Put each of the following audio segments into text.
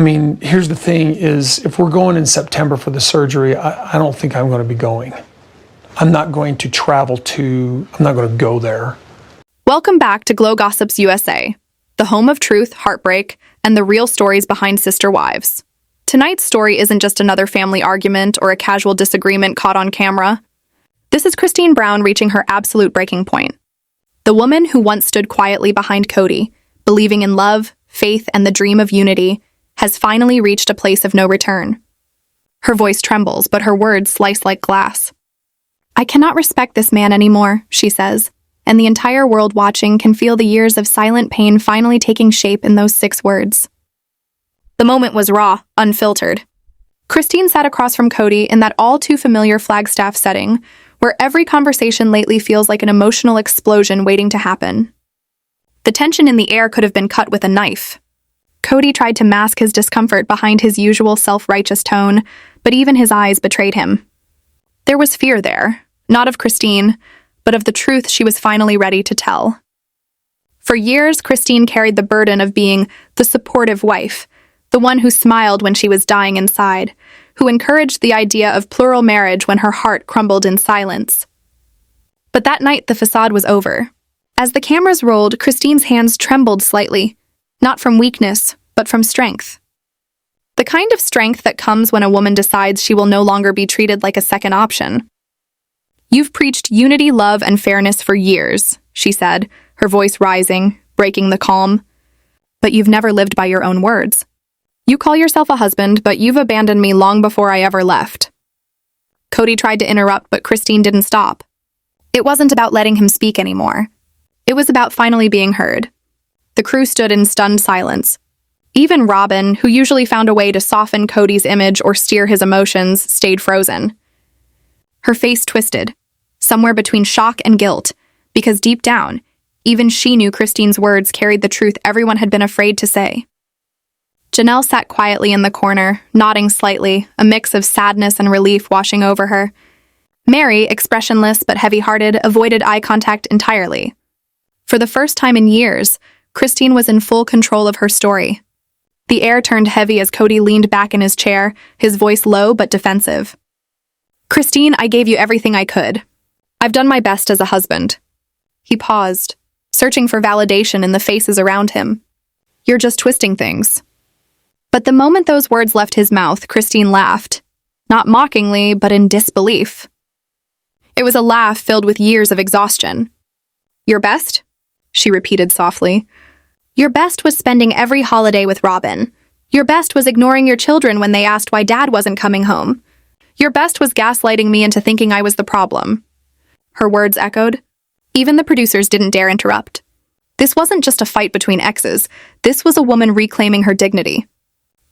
I mean, here's the thing is, if we're going in September for the surgery, I don't think I'm going to be going. I'm not going to I'm not going to go there. Welcome back to Glow Gossips USA, the home of truth, heartbreak, and the real stories behind sister wives. Tonight's story isn't just another family argument or a casual disagreement caught on camera. This is Christine Brown reaching her absolute breaking point. The woman who once stood quietly behind Kody, believing in love, faith, and the dream of unity, has finally reached a place of no return. Her voice trembles, but her words slice like glass. "I cannot respect this man anymore," she says, and the entire world watching can feel the years of silent pain finally taking shape in those 6 words. The moment was raw, unfiltered. Christine sat across from Kody in that all-too-familiar Flagstaff setting, where every conversation lately feels like an emotional explosion waiting to happen. The tension in the air could have been cut with a knife. Kody tried to mask his discomfort behind his usual self-righteous tone, but even his eyes betrayed him. There was fear there, not of Christine, but of the truth she was finally ready to tell. For years, Christine carried the burden of being the supportive wife, the one who smiled when she was dying inside, who encouraged the idea of plural marriage when her heart crumbled in silence. But that night, the facade was over. As the cameras rolled, Christine's hands trembled slightly, not from weakness, but from strength. The kind of strength that comes when a woman decides she will no longer be treated like a second option. "You've preached unity, love, and fairness for years," she said, her voice rising, breaking the calm. "But you've never lived by your own words. You call yourself a husband, but you've abandoned me long before I ever left." Kody tried to interrupt, but Christine didn't stop. It wasn't about letting him speak anymore. It was about finally being heard. The crew stood in stunned silence. Even Robyn, who usually found a way to soften Kody's image or steer his emotions, stayed frozen. Her face twisted, somewhere between shock and guilt, because deep down, even she knew Christine's words carried the truth everyone had been afraid to say. Janelle sat quietly in the corner, nodding slightly, a mix of sadness and relief washing over her. Mary, expressionless but heavy-hearted, avoided eye contact entirely. For the first time in years, Christine was in full control of her story. The air turned heavy as Kody leaned back in his chair, his voice low but defensive. "Christine, I gave you everything I could. I've done my best as a husband." He paused, searching for validation in the faces around him. "You're just twisting things." But the moment those words left his mouth, Christine laughed, not mockingly, but in disbelief. It was a laugh filled with years of exhaustion. "Your best?" she repeated softly. "Your best was spending every holiday with Robyn. Your best was ignoring your children when they asked why Dad wasn't coming home. Your best was gaslighting me into thinking I was the problem." Her words echoed. Even the producers didn't dare interrupt. This wasn't just a fight between exes. This was a woman reclaiming her dignity.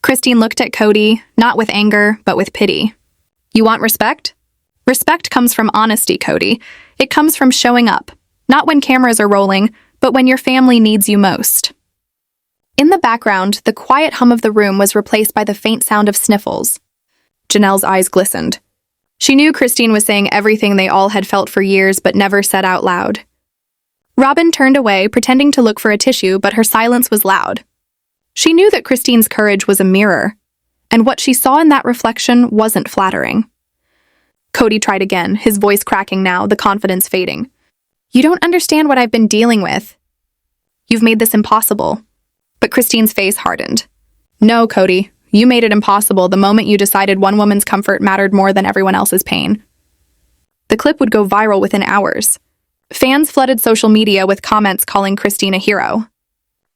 Christine looked at Kody, not with anger, but with pity. "You want respect? Respect comes from honesty, Kody. It comes from showing up, not when cameras are rolling, but when your family needs you most." In the background, the quiet hum of the room was replaced by the faint sound of sniffles. Janelle's eyes glistened. She knew Christine was saying everything they all had felt for years but never said out loud. Robyn turned away, pretending to look for a tissue, but her silence was loud. She knew that Christine's courage was a mirror, and what she saw in that reflection wasn't flattering. Kody tried again, his voice cracking now, the confidence fading. "You don't understand what I've been dealing with. You've made this impossible." But Christine's face hardened. "No, Kody, you made it impossible the moment you decided one woman's comfort mattered more than everyone else's pain." The clip would go viral within hours. Fans flooded social media with comments calling Christine a hero.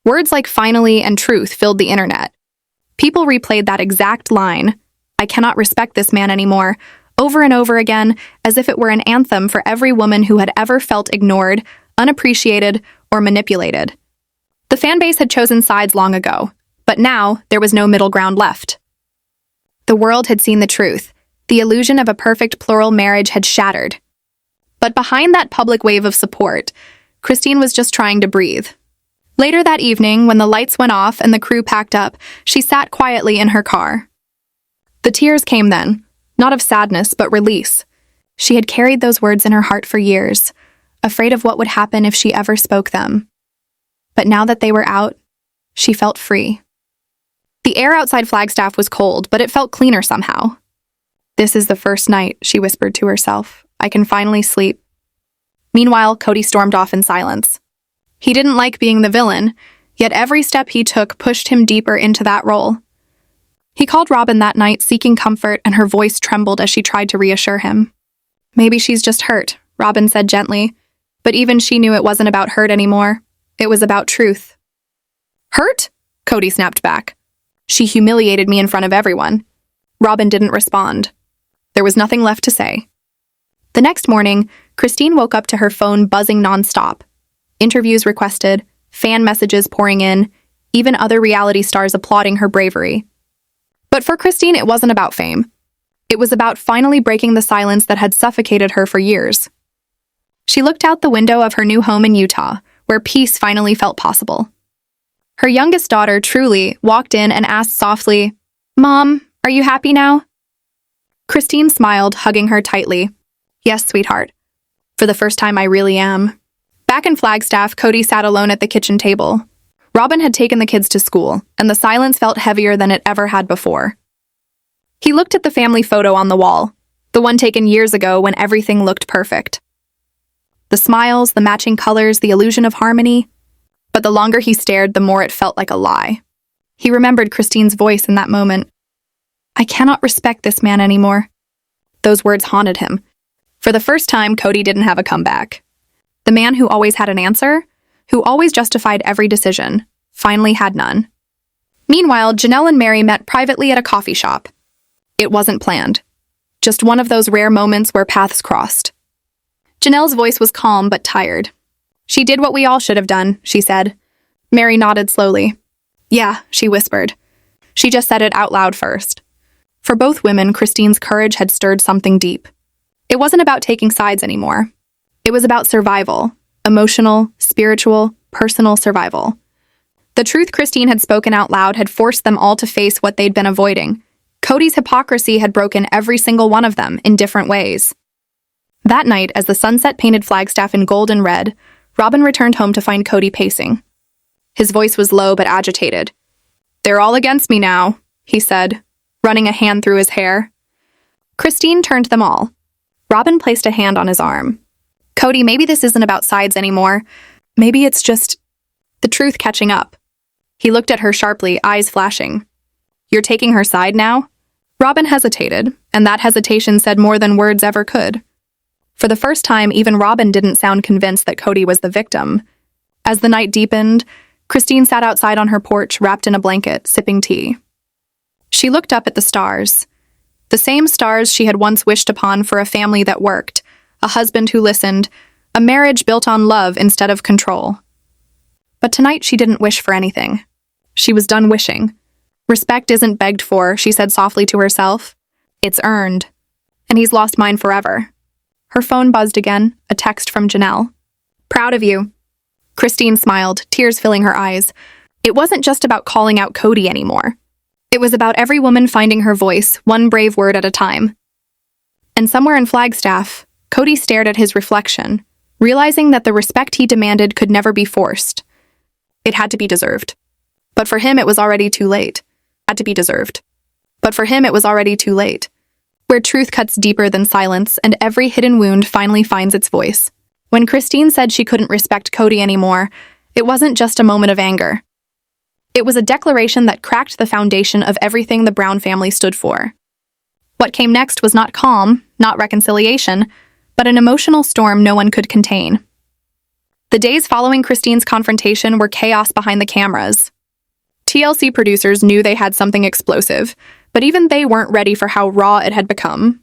Words like "finally" and "truth" filled the internet. People replayed that exact line, "I cannot respect this man anymore," over and over again, as if it were an anthem for every woman who had ever felt ignored, unappreciated, or manipulated. The fanbase had chosen sides long ago, but now there was no middle ground left. The world had seen the truth. The illusion of a perfect plural marriage had shattered. But behind that public wave of support, Christine was just trying to breathe. Later that evening, when the lights went off and the crew packed up, she sat quietly in her car. The tears came then, not of sadness, but release. She had carried those words in her heart for years, afraid of what would happen if she ever spoke them. But now that they were out, she felt free. The air outside Flagstaff was cold, but it felt cleaner somehow. "This is the first night," she whispered to herself. "I can finally sleep." Meanwhile, Kody stormed off in silence. He didn't like being the villain, yet every step he took pushed him deeper into that role. He called Robyn that night, seeking comfort, and her voice trembled as she tried to reassure him. "Maybe she's just hurt," Robyn said gently, but even she knew it wasn't about hurt anymore. It was about truth. "Hurt?" Kody snapped back. "She humiliated me in front of everyone." Robyn didn't respond. There was nothing left to say. The next morning, Christine woke up to her phone buzzing nonstop. Interviews requested, fan messages pouring in, even other reality stars applauding her bravery. But for Christine, it wasn't about fame. It was about finally breaking the silence that had suffocated her for years. She looked out the window of her new home in Utah, where peace finally felt possible. Her youngest daughter, Truly, walked in and asked softly, "Mom, are you happy now?" Christine smiled, hugging her tightly. "Yes, sweetheart. For the first time, I really am." Back in Flagstaff, Kody sat alone at the kitchen table. Robyn had taken the kids to school, and the silence felt heavier than it ever had before. He looked at the family photo on the wall, the one taken years ago when everything looked perfect. The smiles, the matching colors, the illusion of harmony. But the longer he stared, the more it felt like a lie. He remembered Christine's voice in that moment. "I cannot respect this man anymore." Those words haunted him. For the first time, Kody didn't have a comeback. The man who always had an answer, who always justified every decision, finally had none. Meanwhile, Janelle and Mary met privately at a coffee shop. It wasn't planned. Just one of those rare moments where paths crossed. Janelle's voice was calm but tired. "She did what we all should have done," she said. Mary nodded slowly. "Yeah," she whispered. She just said it out loud first. For both women, Christine's courage had stirred something deep. It wasn't about taking sides anymore. It was about survival. Emotional, spiritual, personal survival. The truth Christine had spoken out loud had forced them all to face what they'd been avoiding. Kody's hypocrisy had broken every single one of them in different ways. That night, as the sunset painted Flagstaff in gold and red, Robyn returned home to find Kody pacing. His voice was low but agitated. "They're all against me now," he said, running a hand through his hair. Christine turned them all. Robyn placed a hand on his arm. "Kody, maybe this isn't about sides anymore. Maybe it's just the truth catching up." He looked at her sharply, eyes flashing. "You're taking her side now?" Robyn hesitated, and that hesitation said more than words ever could. For the first time, even Robyn didn't sound convinced that Kody was the victim. As the night deepened, Christine sat outside on her porch, wrapped in a blanket, sipping tea. She looked up at the stars. The same stars she had once wished upon for a family that worked, a husband who listened, a marriage built on love instead of control. But tonight she didn't wish for anything. She was done wishing. "Respect isn't begged for," she said softly to herself. "It's earned. And he's lost mine forever." Her phone buzzed again, a text from Janelle. "Proud of you." Christine smiled, tears filling her eyes. It wasn't just about calling out Kody anymore. It was about every woman finding her voice, one brave word at a time. And somewhere in Flagstaff, Kody stared at his reflection, realizing that the respect he demanded could never be forced. It had to be deserved. But for him, it was already too late. Had to be deserved. But for him, it was already too late. Where truth cuts deeper than silence, and every hidden wound finally finds its voice. When Christine said she couldn't respect Kody anymore, it wasn't just a moment of anger. It was a declaration that cracked the foundation of everything the Brown family stood for. What came next was not calm, not reconciliation, but an emotional storm no one could contain. The days following Christine's confrontation were chaos behind the cameras. TLC producers knew they had something explosive, but even they weren't ready for how raw it had become.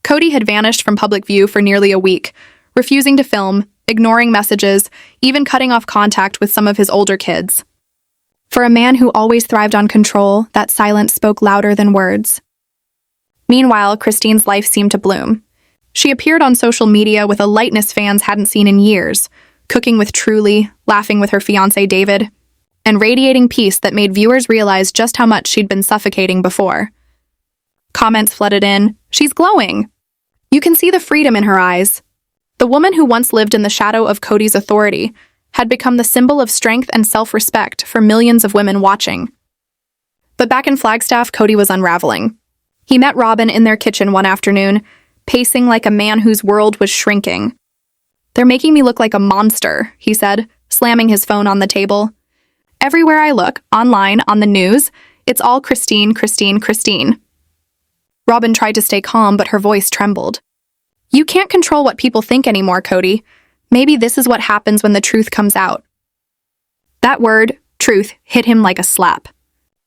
Kody had vanished from public view for nearly a week, refusing to film, ignoring messages, even cutting off contact with some of his older kids. For a man who always thrived on control, that silence spoke louder than words. Meanwhile, Christine's life seemed to bloom. She appeared on social media with a lightness fans hadn't seen in years, cooking with Truly, laughing with her fiancé David, and radiating peace that made viewers realize just how much she'd been suffocating before. Comments flooded in, "She's glowing." You can see the freedom in her eyes. The woman who once lived in the shadow of Kody's authority had become the symbol of strength and self-respect for millions of women watching. But back in Flagstaff, Kody was unraveling. He met Robyn in their kitchen one afternoon, pacing like a man whose world was shrinking. "They're making me look like a monster," he said, slamming his phone on the table. "Everywhere I look, online, on the news, it's all Christine, Christine, Christine." Robyn tried to stay calm, but her voice trembled. "You can't control what people think anymore, Kody. Maybe this is what happens when the truth comes out." That word, truth, hit him like a slap.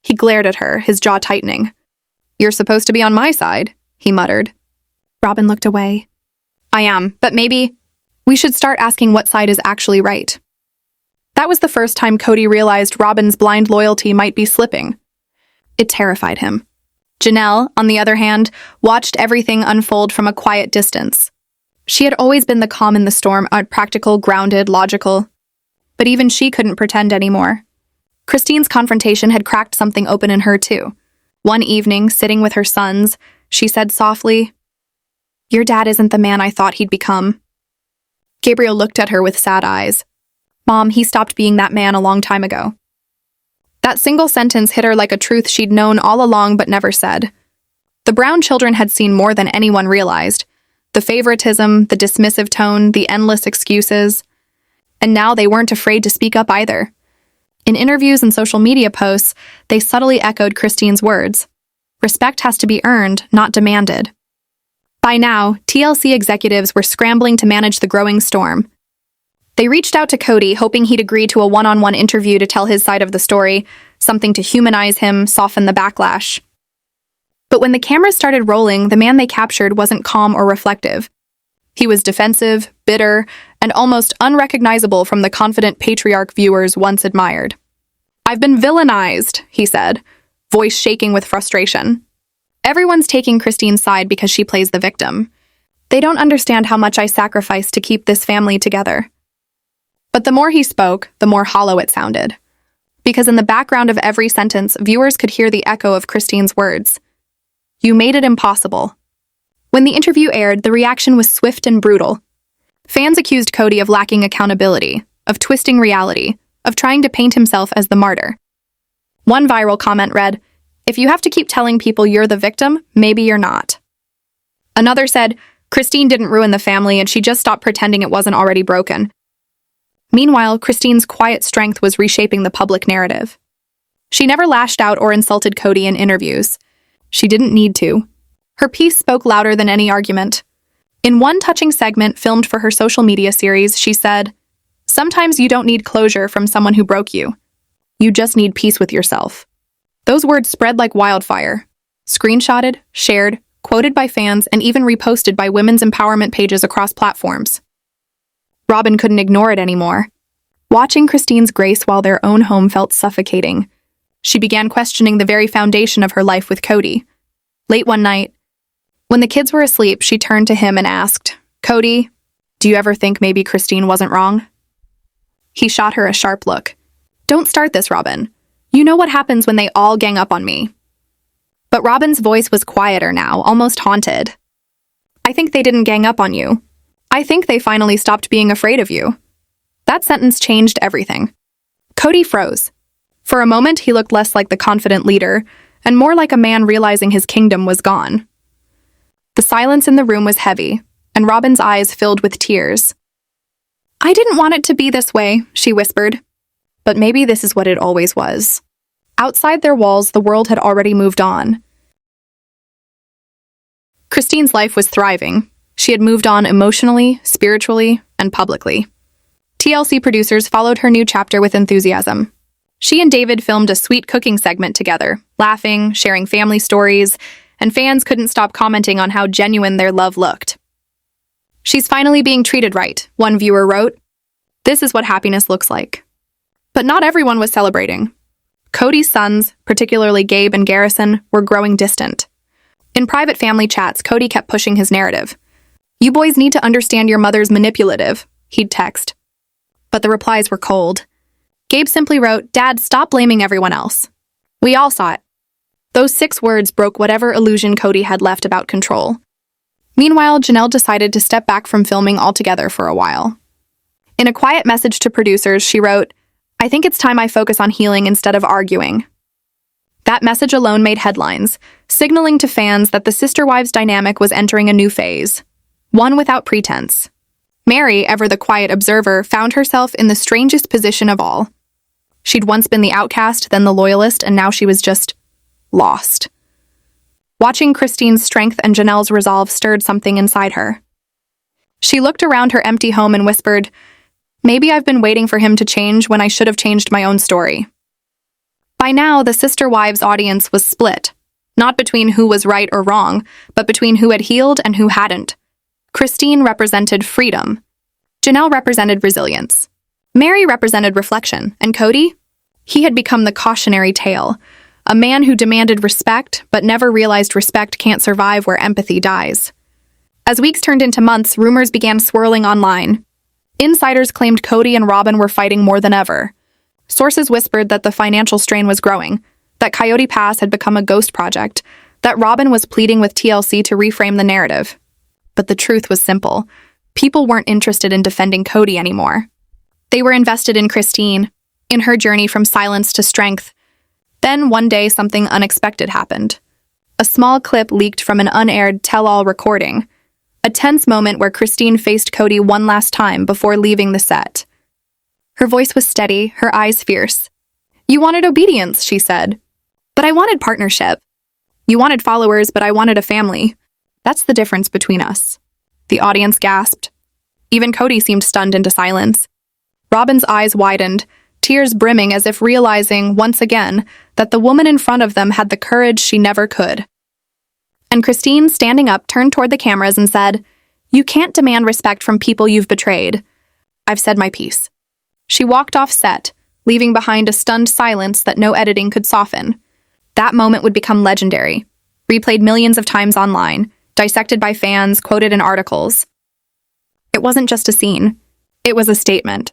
He glared at her, his jaw tightening. "You're supposed to be on my side," he muttered. Robyn looked away. "I am, but maybe we should start asking what side is actually right." That was the first time Kody realized Robyn's blind loyalty might be slipping. It terrified him. Janelle, on the other hand, watched everything unfold from a quiet distance. She had always been the calm in the storm, practical, grounded, logical. But even she couldn't pretend anymore. Christine's confrontation had cracked something open in her, too. One evening, sitting with her sons, she said softly, "Your dad isn't the man I thought he'd become." Gabriel looked at her with sad eyes. "Mom, he stopped being that man a long time ago." That single sentence hit her like a truth she'd known all along but never said. The Brown children had seen more than anyone realized. The favoritism, the dismissive tone, the endless excuses. And now they weren't afraid to speak up either. In interviews and social media posts, they subtly echoed Christine's words. Respect has to be earned, not demanded. By now, TLC executives were scrambling to manage the growing storm. They reached out to Kody, hoping he'd agree to a one-on-one interview to tell his side of the story, something to humanize him, soften the backlash. But when the cameras started rolling, the man they captured wasn't calm or reflective. He was defensive, bitter, and almost unrecognizable from the confident patriarch viewers once admired. "I've been villainized," he said, voice shaking with frustration. "Everyone's taking Christine's side because she plays the victim. They don't understand how much I sacrificed to keep this family together." But the more he spoke, the more hollow it sounded. Because in the background of every sentence, viewers could hear the echo of Christine's words. "You made it impossible." When the interview aired, the reaction was swift and brutal. Fans accused Kody of lacking accountability, of twisting reality, of trying to paint himself as the martyr. One viral comment read, "If you have to keep telling people you're the victim, maybe you're not." Another said, "Christine didn't ruin the family and she just stopped pretending it wasn't already broken." Meanwhile, Christine's quiet strength was reshaping the public narrative. She never lashed out or insulted Kody in interviews. She didn't need to. Her piece spoke louder than any argument. In one touching segment filmed for her social media series, she said, "Sometimes you don't need closure from someone who broke you. You just need peace with yourself." Those words spread like wildfire. Screenshotted, shared, quoted by fans, and even reposted by women's empowerment pages across platforms. Robyn couldn't ignore it anymore. Watching Christine's grace while their own home felt suffocating, she began questioning the very foundation of her life with Kody. Late one night, when the kids were asleep, she turned to him and asked, "Kody, do you ever think maybe Christine wasn't wrong?" He shot her a sharp look. "Don't start this, Robyn. You know what happens when they all gang up on me." But Robyn's voice was quieter now, almost haunted. "I think they didn't gang up on you. I think they finally stopped being afraid of you." That sentence changed everything. Kody froze. For a moment, he looked less like the confident leader, and more like a man realizing his kingdom was gone. The silence in the room was heavy, and Robyn's eyes filled with tears. "I didn't want it to be this way," she whispered. But maybe this is what it always was. Outside their walls, the world had already moved on. Christine's life was thriving. She had moved on emotionally, spiritually, and publicly. TLC producers followed her new chapter with enthusiasm. She and David filmed a sweet cooking segment together, laughing, sharing family stories, and fans couldn't stop commenting on how genuine their love looked. "She's finally being treated right," one viewer wrote. "This is what happiness looks like." But not everyone was celebrating. Kody's sons, particularly Gabe and Garrison, were growing distant. In private family chats, Kody kept pushing his narrative. "You boys need to understand your mother's manipulative," he'd text. But the replies were cold. Gabe simply wrote, "Dad, stop blaming everyone else. We all saw it." Those 6 words broke whatever illusion Kody had left about control. Meanwhile, Janelle decided to step back from filming altogether for a while. In a quiet message to producers, she wrote, "I think it's time I focus on healing instead of arguing." That message alone made headlines, signaling to fans that the sister-wives dynamic was entering a new phase, one without pretense. Mary, ever the quiet observer, found herself in the strangest position of all. She'd once been the outcast, then the loyalist, and now she was just lost. Watching Christine's strength and Janelle's resolve stirred something inside her. She looked around her empty home and whispered, "Maybe I've been waiting for him to change when I should have changed my own story." By now, the sister wives' audience was split, not between who was right or wrong, but between who had healed and who hadn't. Christine represented freedom. Janelle represented resilience. Mary represented reflection. And Kody? He had become the cautionary tale, a man who demanded respect, but never realized respect can't survive where empathy dies. As weeks turned into months, rumors began swirling online. Insiders claimed Kody and Robyn were fighting more than ever. Sources whispered that the financial strain was growing, that Coyote Pass had become a ghost project, that Robyn was pleading with TLC to reframe the narrative. But the truth was simple. People weren't interested in defending Kody anymore. They were invested in Christine, in her journey from silence to strength. Then one day something unexpected happened. A small clip leaked from an unaired tell-all recording. A tense moment where Christine faced Kody one last time before leaving the set. Her voice was steady, her eyes fierce. "You wanted obedience," she said. "But I wanted partnership. You wanted followers, but I wanted a family. That's the difference between us." The audience gasped. Even Kody seemed stunned into silence. Robyn's eyes widened, tears brimming as if realizing, once again, that the woman in front of them had the courage she never could. And Christine, standing up, turned toward the cameras and said, "You can't demand respect from people you've betrayed. I've said my piece." She walked off set, leaving behind a stunned silence that no editing could soften. That moment would become legendary, replayed millions of times online, dissected by fans, quoted in articles. It wasn't just a scene. It was a statement.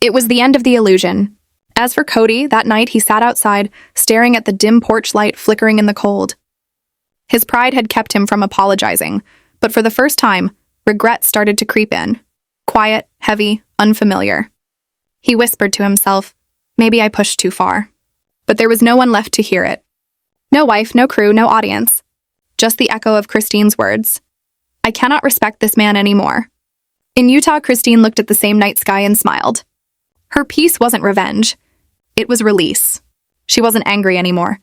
It was the end of the illusion. As for Kody, that night he sat outside, staring at the dim porch light flickering in the cold. His pride had kept him from apologizing, but for the first time, regret started to creep in. Quiet, heavy, unfamiliar. He whispered to himself, "Maybe I pushed too far." But there was no one left to hear it. No wife, no crew, no audience. Just the echo of Christine's words. "I cannot respect this man anymore." In Utah, Christine looked at the same night sky and smiled. Her peace wasn't revenge. It was release. She wasn't angry anymore.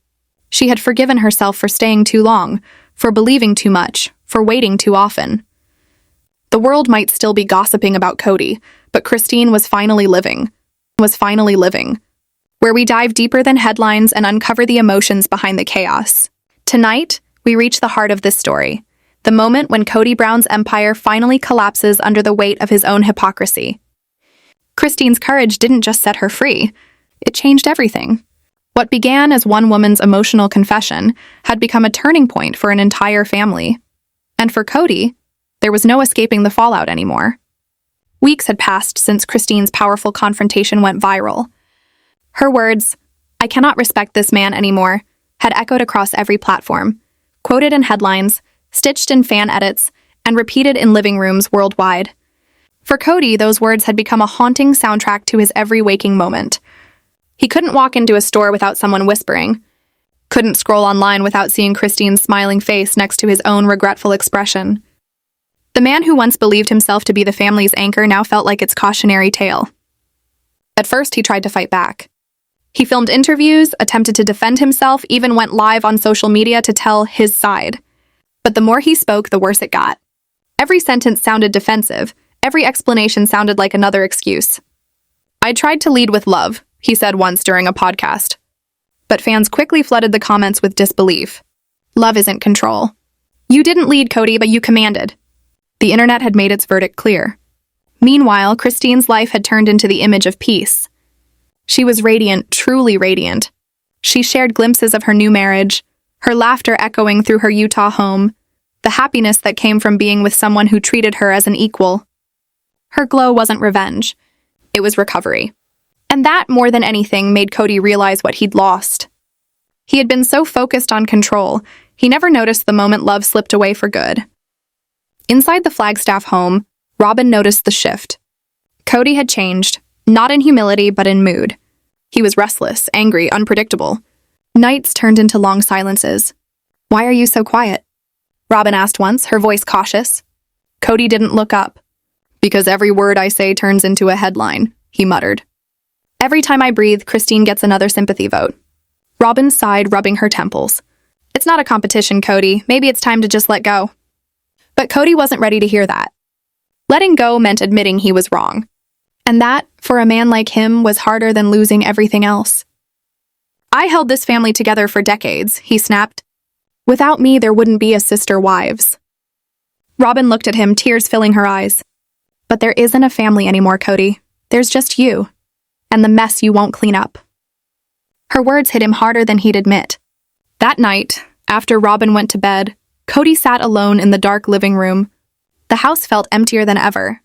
She had forgiven herself for staying too long, for believing too much, for waiting too often. The world might still be gossiping about Kody, but Christine was finally living. Where we dive deeper than headlines and uncover the emotions behind the chaos. Tonight, we reach the heart of this story. The moment when Kody Brown's empire finally collapses under the weight of his own hypocrisy. Christine's courage didn't just set her free. It changed everything. What began as one woman's emotional confession had become a turning point for an entire family. And for Kody, there was no escaping the fallout anymore. Weeks had passed since Christine's powerful confrontation went viral. Her words, "I cannot respect this man anymore," had echoed across every platform, quoted in headlines, stitched in fan edits, and repeated in living rooms worldwide. For Kody, those words had become a haunting soundtrack to his every waking moment. He couldn't walk into a store without someone whispering, couldn't scroll online without seeing Christine's smiling face next to his own regretful expression. The man who once believed himself to be the family's anchor now felt like its cautionary tale. At first, he tried to fight back. He filmed interviews, attempted to defend himself, even went live on social media to tell his side. But the more he spoke, the worse it got. Every sentence sounded defensive. Every explanation sounded like another excuse. "I tried to lead with love," he said once during a podcast. But fans quickly flooded the comments with disbelief. "Love isn't control. You didn't lead, Kody, but you commanded." The internet had made its verdict clear. Meanwhile, Christine's life had turned into the image of peace. She was radiant, truly radiant. She shared glimpses of her new marriage, her laughter echoing through her Utah home, the happiness that came from being with someone who treated her as an equal. Her glow wasn't revenge. It was recovery. And that, more than anything, made Kody realize what he'd lost. He had been so focused on control, he never noticed the moment love slipped away for good. Inside the Flagstaff home, Robyn noticed the shift. Kody had changed, not in humility, but in mood. He was restless, angry, unpredictable. Nights turned into long silences. "Why are you so quiet?" Robyn asked once, her voice cautious. Kody didn't look up. "Because every word I say turns into a headline," he muttered. "Every time I breathe, Christine gets another sympathy vote." Robyn sighed, rubbing her temples. "It's not a competition, Kody. Maybe it's time to just let go." But Kody wasn't ready to hear that. Letting go meant admitting he was wrong. And that, for a man like him, was harder than losing everything else. "I held this family together for decades," he snapped. "Without me, there wouldn't be a Sister Wives." Robyn looked at him, tears filling her eyes. "But there isn't a family anymore, Kody. There's just you. And the mess you won't clean up." Her words hit him harder than he'd admit. That night, after Robyn went to bed, Kody sat alone in the dark living room. The house felt emptier than ever.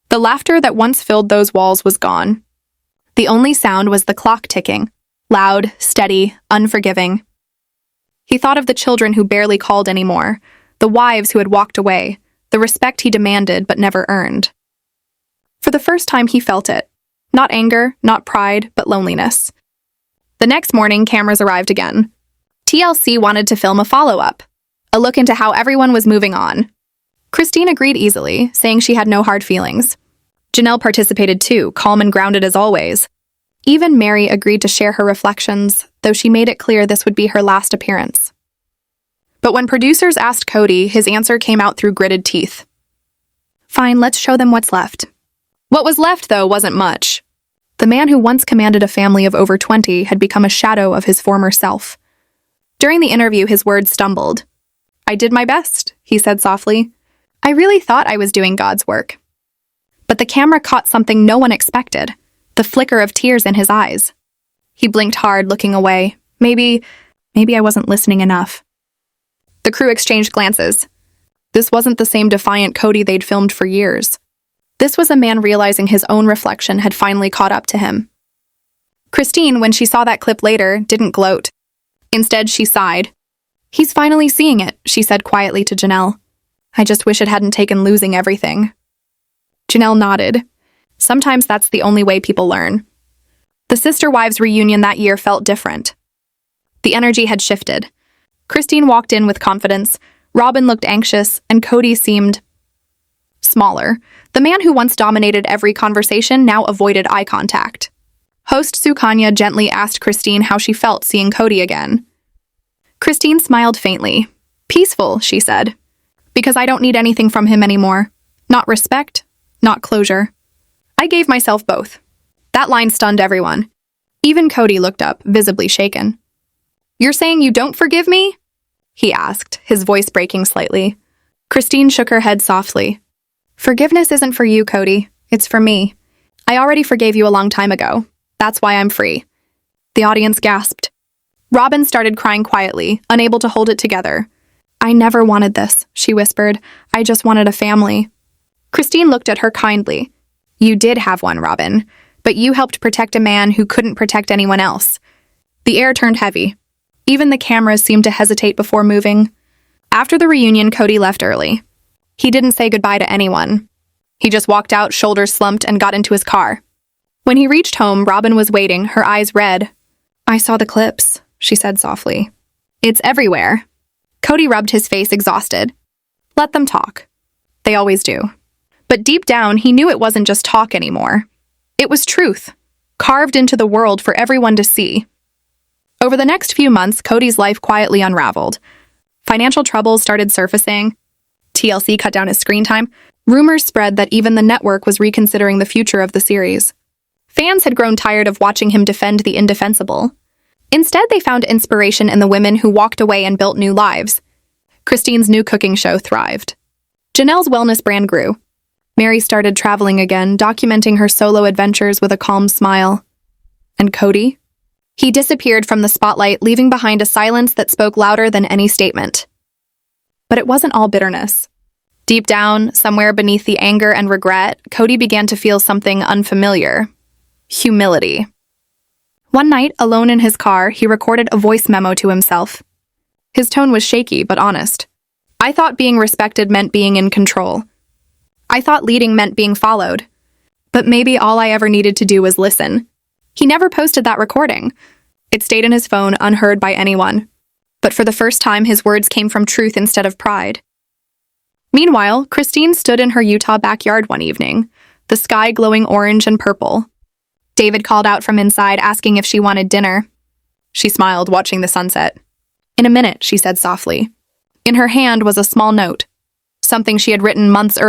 The laughter that once filled those walls was gone. The only sound was the clock ticking, loud, steady, unforgiving. He thought of the children who barely called anymore, the wives who had walked away, the respect he demanded but never earned. For the first time he felt it. Not anger, not pride, but loneliness. The next morning, cameras arrived again. TLC wanted to film a follow-up, a look into how everyone was moving on. Christine agreed easily, saying she had no hard feelings. Janelle participated too, calm and grounded as always. Even Mary agreed to share her reflections, though she made it clear this would be her last appearance. But when producers asked Kody, his answer came out through gritted teeth. "Fine, let's show them what's left." What was left, though, wasn't much. The man who once commanded a family of over 20 had become a shadow of his former self. During the interview, his words stumbled. "I did my best," he said softly. "I really thought I was doing God's work." But the camera caught something no one expected, the flicker of tears in his eyes. He blinked hard, looking away. Maybe I wasn't listening enough. The crew exchanged glances. This wasn't the same defiant Kody they'd filmed for years. This was a man realizing his own reflection had finally caught up to him. Christine, when she saw that clip later, didn't gloat. Instead, she sighed. "He's finally seeing it," she said quietly to Janelle. "I just wish it hadn't taken losing everything." Janelle nodded. Sometimes that's the only way people learn. The Sister Wives reunion that year felt different. The energy had shifted. Christine walked in with confidence, Robyn looked anxious, and Kody seemed smaller. The man who once dominated every conversation now avoided eye contact. Host Sukanya gently asked Christine how she felt seeing Kody again. Christine smiled faintly. "Peaceful," she said. "Because I don't need anything from him anymore. Not respect, not closure." I gave myself both. That line stunned everyone. Even Kody looked up, visibly shaken. "You're saying you don't forgive me?" he asked, his voice breaking slightly. Christine shook her head softly. "Forgiveness isn't for you, Kody. It's for me. I already forgave you a long time ago. That's why I'm free." The audience gasped. Robyn started crying quietly, unable to hold it together. "I never wanted this," she whispered. "I just wanted a family." Christine looked at her kindly. "You did have one, Robyn, but you helped protect a man who couldn't protect anyone else." The air turned heavy. Even the cameras seemed to hesitate before moving. After the reunion, Kody left early. He didn't say goodbye to anyone. He just walked out, shoulders slumped, and got into his car. When he reached home, Robyn was waiting, her eyes red. "I saw the clips," she said softly. "It's everywhere." Kody rubbed his face, exhausted. Let them talk. They always do. But deep down, he knew it wasn't just talk anymore. It was truth, carved into the world for everyone to see. Over the next few months, Kody's life quietly unraveled. Financial troubles started surfacing. TLC cut down his screen time. Rumors spread that even the network was reconsidering the future of the series. Fans had grown tired of watching him defend the indefensible. Instead, they found inspiration in the women who walked away and built new lives. Christine's new cooking show thrived. Janelle's wellness brand grew. Mary started traveling again, documenting her solo adventures with a calm smile. And Kody? He disappeared from the spotlight, leaving behind a silence that spoke louder than any statement. But it wasn't all bitterness. Deep down, somewhere beneath the anger and regret, Kody began to feel something unfamiliar. Humility. One night, alone in his car, he recorded a voice memo to himself. His tone was shaky but honest. "I thought being respected meant being in control. I thought leading meant being followed. But maybe all I ever needed to do was listen." He never posted that recording. It stayed in his phone, unheard by anyone. But for the first time, his words came from truth instead of pride. Meanwhile, Christine stood in her Utah backyard one evening, the sky glowing orange and purple. David called out from inside, asking if she wanted dinner. She smiled, watching the sunset. "In a minute," she said softly. In her hand was a small note, something she had written months earlier.